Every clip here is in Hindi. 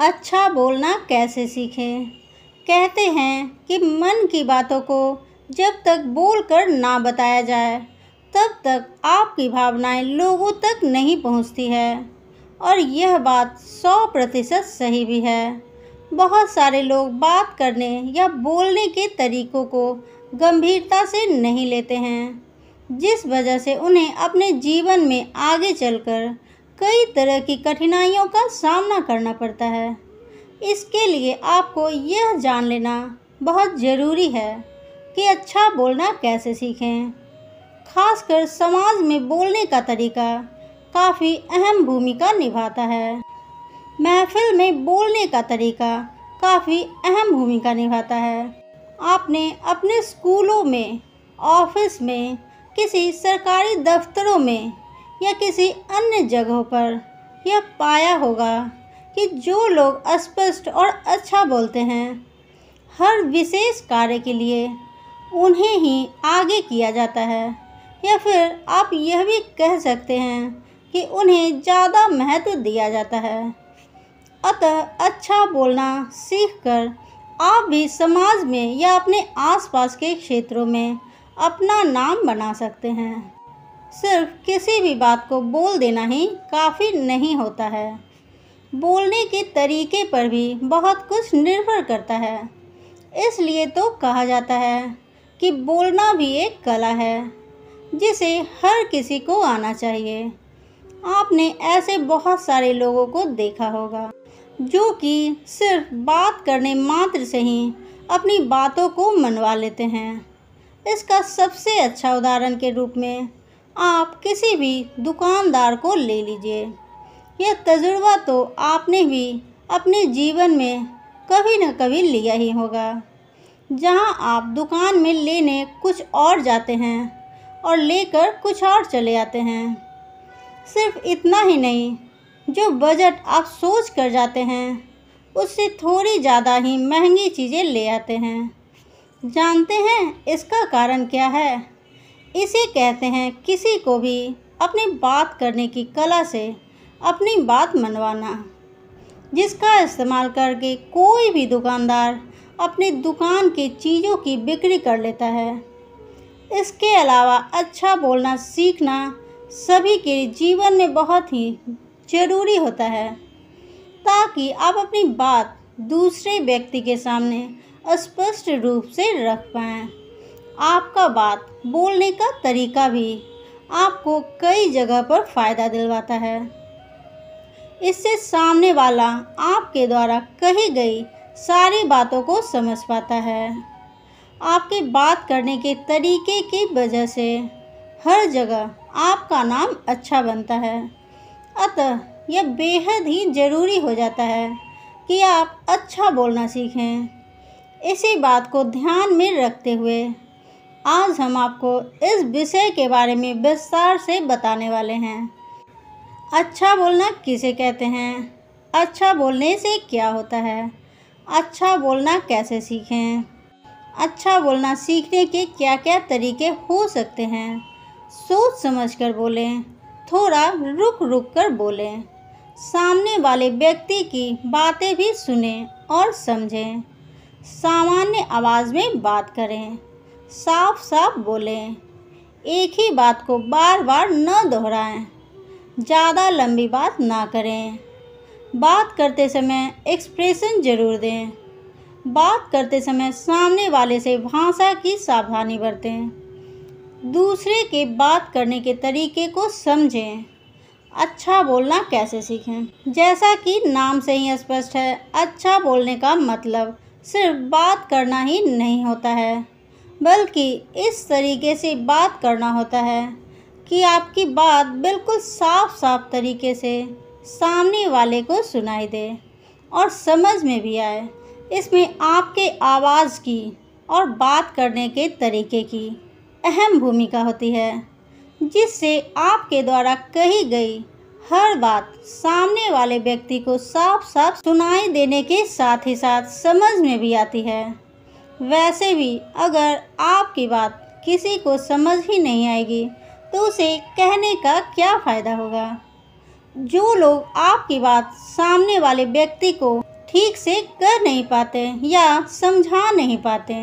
अच्छा बोलना कैसे सीखें? कहते हैं कि मन की बातों को जब तक बोलकर ना बताया जाए, तब तक आपकी भावनाएं लोगों तक नहीं पहुंचती है। और यह बात 100% सही भी है। बहुत सारे लोग बात करने या बोलने के तरीकों को गंभीरता से नहीं लेते हैं, जिस वजह से उन्हें अपने जीवन में आगे चलकर कई तरह की कठिनाइयों का सामना करना पड़ता है। इसके लिए आपको यह जान लेना बहुत ज़रूरी है कि अच्छा बोलना कैसे सीखें। खासकर समाज में बोलने का तरीका काफ़ी अहम भूमिका निभाता है। महफिल में बोलने का तरीका काफ़ी अहम भूमिका निभाता है। आपने अपने स्कूलों में, ऑफिस में, किसी सरकारी दफ्तरों में या किसी अन्य जगहों पर यह पाया होगा कि जो लोग स्पष्ट और अच्छा बोलते हैं, हर विशेष कार्य के लिए उन्हें ही आगे किया जाता है, या फिर आप यह भी कह सकते हैं कि उन्हें ज़्यादा महत्व दिया जाता है। अतः अच्छा बोलना सीखकर आप भी समाज में या अपने आसपास के क्षेत्रों में अपना नाम बना सकते हैं। सिर्फ किसी भी बात को बोल देना ही काफ़ी नहीं होता है। बोलने के तरीके पर भी बहुत कुछ निर्भर करता है। इसलिए तो कहा जाता है कि बोलना भी एक कला है, जिसे हर किसी को आना चाहिए। आपने ऐसे बहुत सारे लोगों को देखा होगा जो कि सिर्फ बात करने मात्र से ही अपनी बातों को मनवा लेते हैं। इसका सबसे अच्छा उदाहरण के रूप में आप किसी भी दुकानदार को ले लीजिए। यह तजुर्बा तो आपने भी अपने जीवन में कभी न कभी लिया ही होगा, जहां आप दुकान में लेने कुछ और जाते हैं और लेकर कुछ और चले आते हैं। सिर्फ इतना ही नहीं, जो बजट आप सोच कर जाते हैं, उससे थोड़ी ज़्यादा ही महंगी चीज़ें ले आते हैं। जानते हैं इसका कारण क्या है? इसे कहते हैं किसी को भी अपनी बात करने की कला से अपनी बात मनवाना, जिसका इस्तेमाल करके कोई भी दुकानदार अपनी दुकान की चीज़ों की बिक्री कर लेता है। इसके अलावा अच्छा बोलना सीखना सभी के जीवन में बहुत ही ज़रूरी होता है, ताकि आप अपनी बात दूसरे व्यक्ति के सामने स्पष्ट रूप से रख पाएँ। आपका बात बोलने का तरीका भी आपको कई जगह पर फ़ायदा दिलवाता है। इससे सामने वाला आपके द्वारा कही गई सारी बातों को समझ पाता है। आपके बात करने के तरीके की वजह से हर जगह आपका नाम अच्छा बनता है। अतः यह बेहद ही ज़रूरी हो जाता है कि आप अच्छा बोलना सीखें। इसी बात को ध्यान में रखते हुए आज हम आपको इस विषय के बारे में विस्तार से बताने वाले हैं। अच्छा बोलना किसे कहते हैं? अच्छा बोलने से क्या होता है? अच्छा बोलना कैसे सीखें? अच्छा बोलना सीखने के क्या क्या तरीके हो सकते हैं? सोच समझ कर बोलें, थोड़ा रुक रुक कर बोलें, सामने वाले व्यक्ति की बातें भी सुनें और समझें, सामान्य आवाज़ में बात करें, साफ साफ बोलें, एक ही बात को बार बार न दोहराएं, ज़्यादा लंबी बात ना करें, बात करते समय एक्सप्रेशन ज़रूर दें, बात करते समय सामने वाले से भाषा की सावधानी बरतें, दूसरे के बात करने के तरीके को समझें। अच्छा बोलना कैसे सीखें? जैसा कि नाम से ही स्पष्ट है, अच्छा बोलने का मतलब सिर्फ बात करना ही नहीं होता है, बल्कि इस तरीके से बात करना होता है कि आपकी बात बिल्कुल साफ साफ तरीके से सामने वाले को सुनाई दे और समझ में भी आए। इसमें आपके आवाज़ की और बात करने के तरीके की अहम भूमिका होती है, जिससे आपके द्वारा कही गई हर बात सामने वाले व्यक्ति को साफ साफ सुनाई देने के साथ ही साथ समझ में भी आती है। वैसे भी अगर आपकी बात किसी को समझ ही नहीं आएगी तो उसे कहने का क्या फ़ायदा होगा? जो लोग आपकी बात सामने वाले व्यक्ति को ठीक से कर नहीं पाते या समझा नहीं पाते,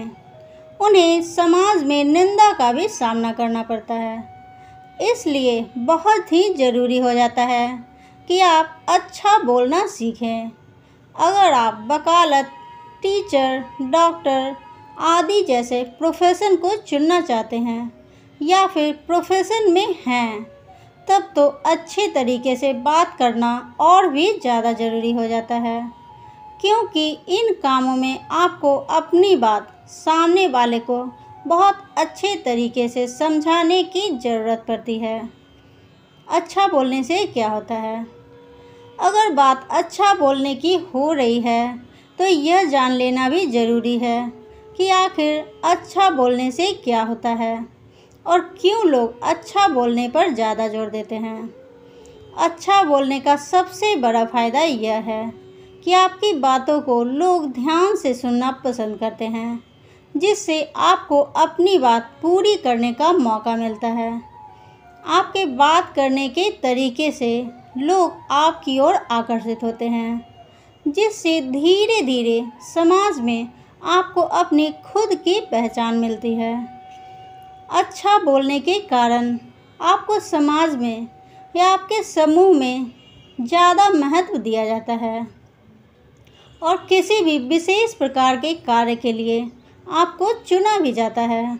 उन्हें समाज में निंदा का भी सामना करना पड़ता है। इसलिए बहुत ही ज़रूरी हो जाता है कि आप अच्छा बोलना सीखें। अगर आप वकालत, टीचर, डॉक्टर आदि जैसे प्रोफेशन को चुनना चाहते हैं या फिर प्रोफेशन में हैं, तब तो अच्छे तरीके से बात करना और भी ज़्यादा ज़रूरी हो जाता है, क्योंकि इन कामों में आपको अपनी बात सामने वाले को बहुत अच्छे तरीके से समझाने की ज़रूरत पड़ती है। अच्छा बोलने से क्या होता है? अगर बात अच्छा बोलने की हो रही है तो यह जान लेना भी ज़रूरी है कि आखिर अच्छा बोलने से क्या होता है और क्यों लोग अच्छा बोलने पर ज़्यादा जोर देते हैं। अच्छा बोलने का सबसे बड़ा फ़ायदा यह है कि आपकी बातों को लोग ध्यान से सुनना पसंद करते हैं, जिससे आपको अपनी बात पूरी करने का मौका मिलता है। आपके बात करने के तरीके से लोग आपकी ओर आकर्षित होते हैं, जिससे धीरे धीरे समाज में आपको अपनी खुद की पहचान मिलती है। अच्छा बोलने के कारण आपको समाज में या आपके समूह में ज़्यादा महत्व दिया जाता है और किसी भी विशेष प्रकार के कार्य के लिए आपको चुना भी जाता है,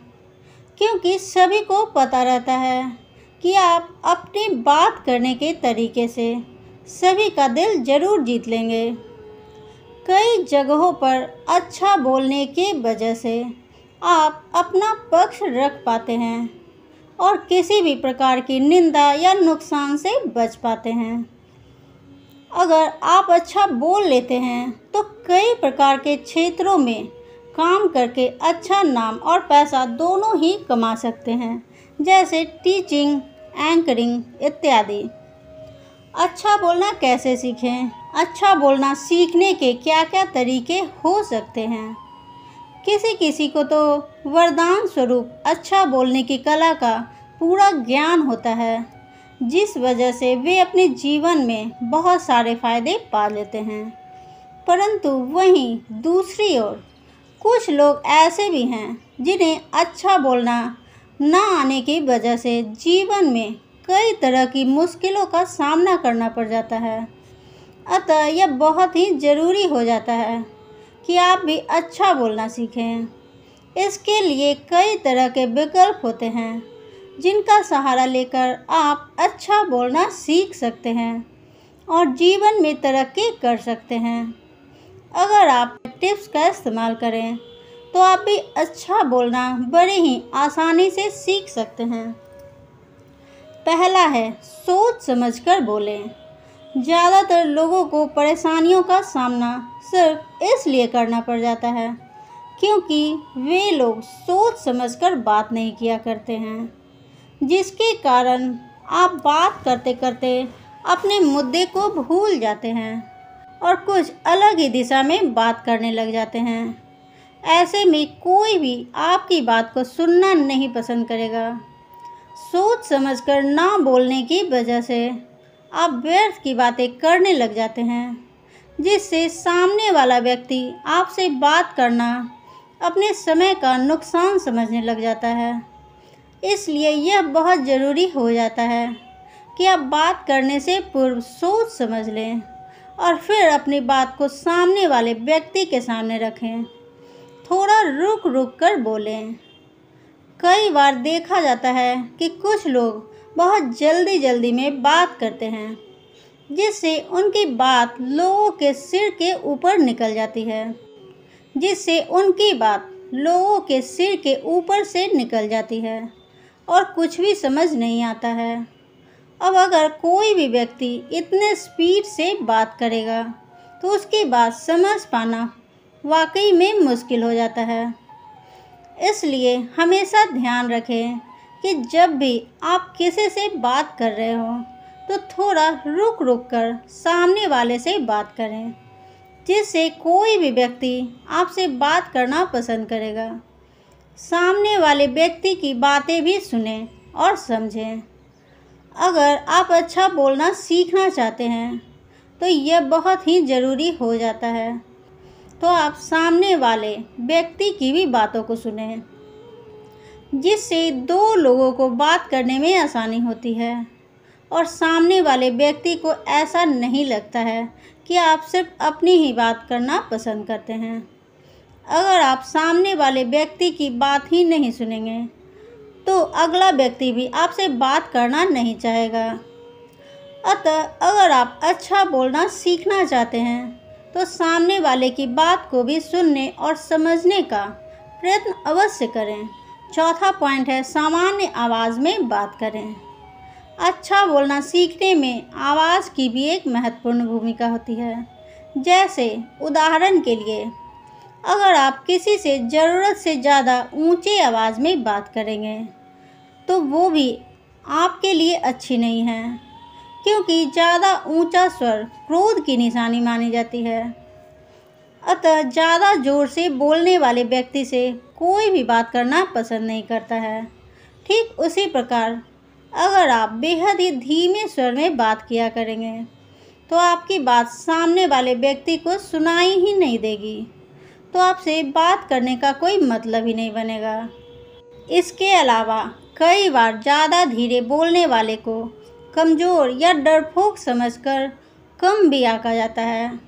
क्योंकि सभी को पता रहता है कि आप अपनी बात करने के तरीके से सभी का दिल ज़रूर जीत लेंगे। कई जगहों पर अच्छा बोलने के वजह से आप अपना पक्ष रख पाते हैं और किसी भी प्रकार की निंदा या नुकसान से बच पाते हैं। अगर आप अच्छा बोल लेते हैं तो कई प्रकार के क्षेत्रों में काम करके अच्छा नाम और पैसा दोनों ही कमा सकते हैं, जैसे टीचिंग, एंकरिंग इत्यादि। अच्छा बोलना कैसे सीखें? अच्छा बोलना सीखने के क्या क्या तरीके हो सकते हैं? किसी किसी को तो वरदान स्वरूप अच्छा बोलने की कला का पूरा ज्ञान होता है, जिस वजह से वे अपने जीवन में बहुत सारे फायदे पा लेते हैं। परंतु वहीं दूसरी ओर कुछ लोग ऐसे भी हैं जिन्हें अच्छा बोलना ना आने की वजह से जीवन में कई तरह की मुश्किलों का सामना करना पड़ जाता है। अतः यह बहुत ही ज़रूरी हो जाता है कि आप भी अच्छा बोलना सीखें। इसके लिए कई तरह के विकल्प होते हैं जिनका सहारा लेकर आप अच्छा बोलना सीख सकते हैं और जीवन में तरक्की कर सकते हैं। अगर आप टिप्स का इस्तेमाल करें तो आप भी अच्छा बोलना बड़े ही आसानी से सीख सकते हैं। पहला है, सोच समझकर बोलें। ज़्यादातर लोगों को परेशानियों का सामना सिर्फ इसलिए करना पड़ जाता है क्योंकि वे लोग सोच समझकर बात नहीं किया करते हैं, जिसके कारण आप बात करते करते अपने मुद्दे को भूल जाते हैं और कुछ अलग ही दिशा में बात करने लग जाते हैं। ऐसे में कोई भी आपकी बात को सुनना नहीं पसंद करेगा। सोच समझकर ना बोलने की वजह से आप व्यर्थ की बातें करने लग जाते हैं, जिससे सामने वाला व्यक्ति आपसे बात करना अपने समय का नुकसान समझने लग जाता है। इसलिए यह बहुत ज़रूरी हो जाता है कि आप बात करने से पूर्व सोच समझ लें और फिर अपनी बात को सामने वाले व्यक्ति के सामने रखें। थोड़ा रुक रुक कर बोलें। कई बार देखा जाता है कि कुछ लोग बहुत जल्दी में बात करते हैं, जिससे उनकी बात लोगों के सिर के ऊपर निकल जाती है, और कुछ भी समझ नहीं आता है। अब अगर कोई भी व्यक्ति इतने स्पीड से बात करेगा तो उसकी बात समझ पाना वाकई में मुश्किल हो जाता है। इसलिए हमेशा ध्यान रखें कि जब भी आप किसी से बात कर रहे हो तो थोड़ा रुक रुक कर सामने वाले से बात करें, जिससे कोई भी व्यक्ति आपसे बात करना पसंद करेगा। सामने वाले व्यक्ति की बातें भी सुनें और समझें। अगर आप अच्छा बोलना सीखना चाहते हैं तो यह बहुत ही ज़रूरी हो जाता है। तो आप सामने वाले व्यक्ति की भी बातों को सुनें, जिससे दो लोगों को बात करने में आसानी होती है और सामने वाले व्यक्ति को ऐसा नहीं लगता है कि आप सिर्फ अपनी ही बात करना पसंद करते हैं। अगर आप सामने वाले व्यक्ति की बात ही नहीं सुनेंगे तो अगला व्यक्ति भी आपसे बात करना नहीं चाहेगा। अतः अगर आप अच्छा बोलना सीखना चाहते हैं तो सामने वाले की बात को भी सुनने और समझने का प्रयत्न अवश्य करें। चौथा पॉइंट है, सामान्य आवाज़ में बात करें। अच्छा बोलना सीखने में आवाज़ की भी एक महत्वपूर्ण भूमिका होती है। जैसे उदाहरण के लिए, अगर आप किसी से ज़रूरत से ज़्यादा ऊंचे आवाज़ में बात करेंगे तो वो भी आपके लिए अच्छी नहीं है, क्योंकि ज़्यादा ऊंचा स्वर क्रोध की निशानी मानी जाती है। अतः ज़्यादा ज़ोर से बोलने वाले व्यक्ति से कोई भी बात करना पसंद नहीं करता है। ठीक उसी प्रकार अगर आप बेहद ही धीमे स्वर में बात किया करेंगे तो आपकी बात सामने वाले व्यक्ति को सुनाई ही नहीं देगी, तो आपसे बात करने का कोई मतलब ही नहीं बनेगा। इसके अलावा कई बार ज़्यादा धीरे बोलने वाले को कमज़ोर या डरपोक समझकर कम भी आंका जाता है।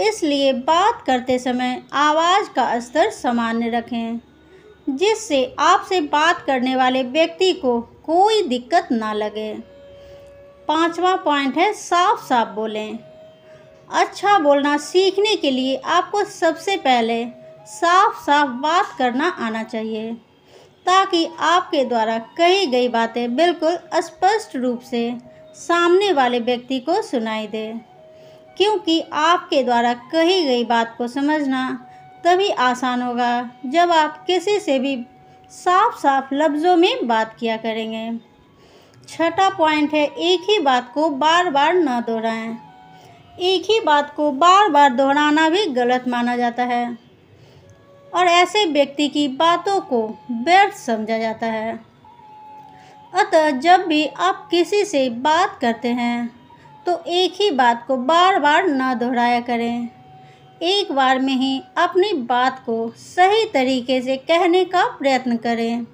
इसलिए बात करते समय आवाज़ का स्तर सामान्य रखें, जिससे आपसे बात करने वाले व्यक्ति को कोई दिक्कत ना लगे। पांचवा पॉइंट है, साफ साफ बोलें। अच्छा बोलना सीखने के लिए आपको सबसे पहले साफ साफ बात करना आना चाहिए, ताकि आपके द्वारा कही गई बातें बिल्कुल स्पष्ट रूप से सामने वाले व्यक्ति को सुनाई दे। क्योंकि आपके द्वारा कही गई बात को समझना तभी आसान होगा जब आप किसी से भी साफ साफ लफ्ज़ों में बात किया करेंगे। छठा पॉइंट है, एक ही बात को बार बार न दोहराएं। एक ही बात को बार बार दोहराना भी गलत माना जाता है और ऐसे व्यक्ति की बातों को व्यर्थ समझा जाता है। अतः जब भी आप किसी से बात करते हैं तो एक ही बात को बार बार न दोहराया करें। एक बार में ही अपनी बात को सही तरीके से कहने का प्रयत्न करें,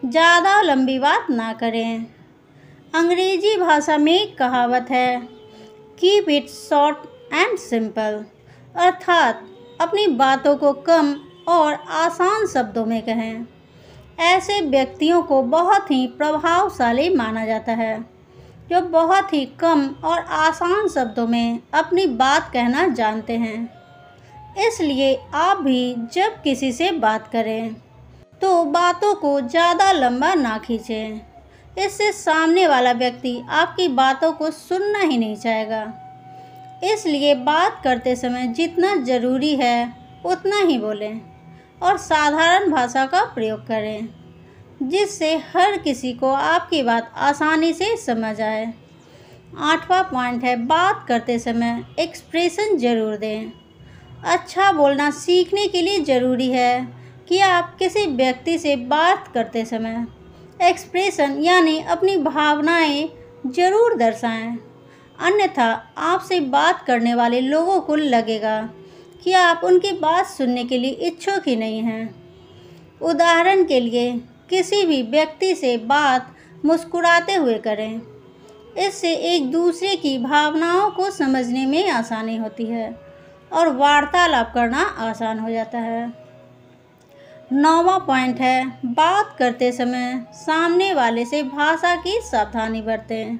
ज़्यादा लंबी बात ना करें। अंग्रेजी भाषा में एक कहावत है, keep it short and simple, अर्थात अपनी बातों को कम और आसान शब्दों में कहें। ऐसे व्यक्तियों को बहुत ही प्रभावशाली माना जाता है, जो बहुत ही कम और आसान शब्दों में अपनी बात कहना जानते हैं। इसलिए आप भी जब किसी से बात करें तो बातों को ज़्यादा लंबा ना खींचें, इससे सामने वाला व्यक्ति आपकी बातों को सुनना ही नहीं चाहेगा। इसलिए बात करते समय जितना ज़रूरी है उतना ही बोलें और साधारण भाषा का प्रयोग करें, जिससे हर किसी को आपकी बात आसानी से समझ आए। आठवां पॉइंट है, बात करते समय एक्सप्रेशन ज़रूर दें। अच्छा बोलना सीखने के लिए ज़रूरी है कि आप किसी व्यक्ति से बात करते समय एक्सप्रेशन यानी अपनी भावनाएं ज़रूर दर्शाएं, अन्यथा आपसे बात करने वाले लोगों को लगेगा कि आप उनकी बात सुनने के लिए इच्छुक ही नहीं हैं। उदाहरण के लिए, किसी भी व्यक्ति से बात मुस्कुराते हुए करें, इससे एक दूसरे की भावनाओं को समझने में आसानी होती है और वार्तालाप करना आसान हो जाता है। 9वां पॉइंट है, बात करते समय सामने वाले से भाषा की सावधानी बरतें।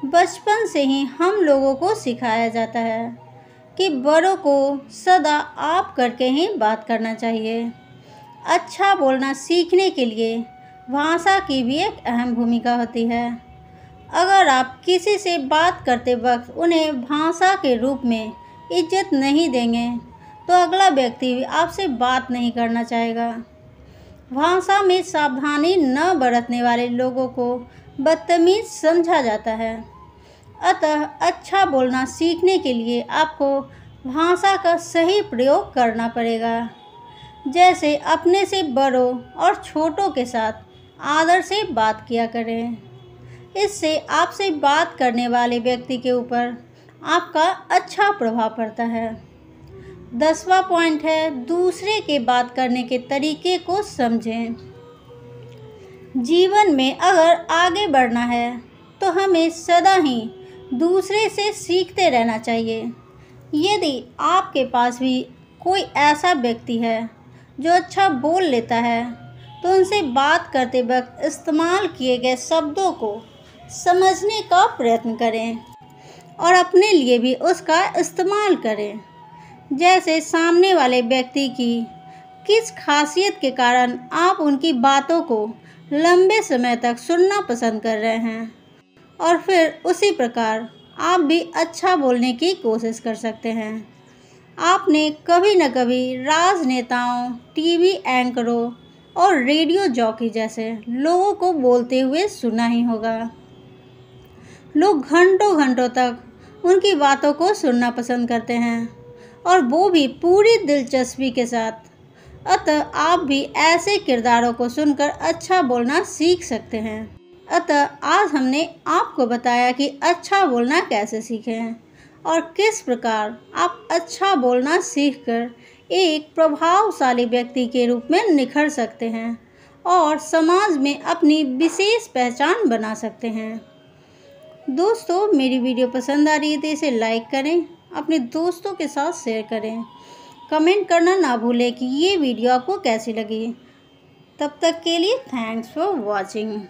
बचपन से ही हम लोगों को सिखाया जाता है कि बड़ों को सदा आप करके ही बात करना चाहिए। अच्छा बोलना सीखने के लिए भाषा की भी एक अहम भूमिका होती है। अगर आप किसी से बात करते वक्त उन्हें भाषा के रूप में इज्जत नहीं देंगे तो अगला व्यक्ति भी आपसे बात नहीं करना चाहेगा। भाषा में सावधानी न बरतने वाले लोगों को बदतमीज समझा जाता है। अतः अच्छा बोलना सीखने के लिए आपको भाषा का सही प्रयोग करना पड़ेगा। जैसे अपने से बड़ों और छोटों के साथ आदर से बात किया करें। इससे आपसे बात करने वाले व्यक्ति के ऊपर आपका अच्छा प्रभाव पड़ता है। 10वां पॉइंट है, दूसरे के बात करने के तरीके को समझें। जीवन में अगर आगे बढ़ना है तो हमें सदा ही दूसरे से सीखते रहना चाहिए। यदि आपके पास भी कोई ऐसा व्यक्ति है जो अच्छा बोल लेता है तो उनसे बात करते वक्त इस्तेमाल किए गए शब्दों को समझने का प्रयत्न करें और अपने लिए भी उसका इस्तेमाल करें। जैसे सामने वाले व्यक्ति की किस खासियत के कारण आप उनकी बातों को लंबे समय तक सुनना पसंद कर रहे हैं, और फिर उसी प्रकार आप भी अच्छा बोलने की कोशिश कर सकते हैं। आपने कभी न कभी राजनेताओं, टीवी एंकरों और रेडियो जॉकी जैसे लोगों को बोलते हुए सुना ही होगा। लोग घंटों घंटों तक उनकी बातों को सुनना पसंद करते हैं, और वो भी पूरी दिलचस्पी के साथ। अतः आप भी ऐसे किरदारों को सुनकर अच्छा बोलना सीख सकते हैं। अतः आज हमने आपको बताया कि अच्छा बोलना कैसे सीखें और किस प्रकार आप अच्छा बोलना सीखकर एक प्रभावशाली व्यक्ति के रूप में निखर सकते हैं और समाज में अपनी विशेष पहचान बना सकते हैं। दोस्तों, मेरी वीडियो पसंद आ रही है तो इसे लाइक करें, अपने दोस्तों के साथ शेयर करें, कमेंट करना ना भूलें कि ये वीडियो आपको कैसी लगी। तब तक के लिए थैंक्स फॉर वॉचिंग।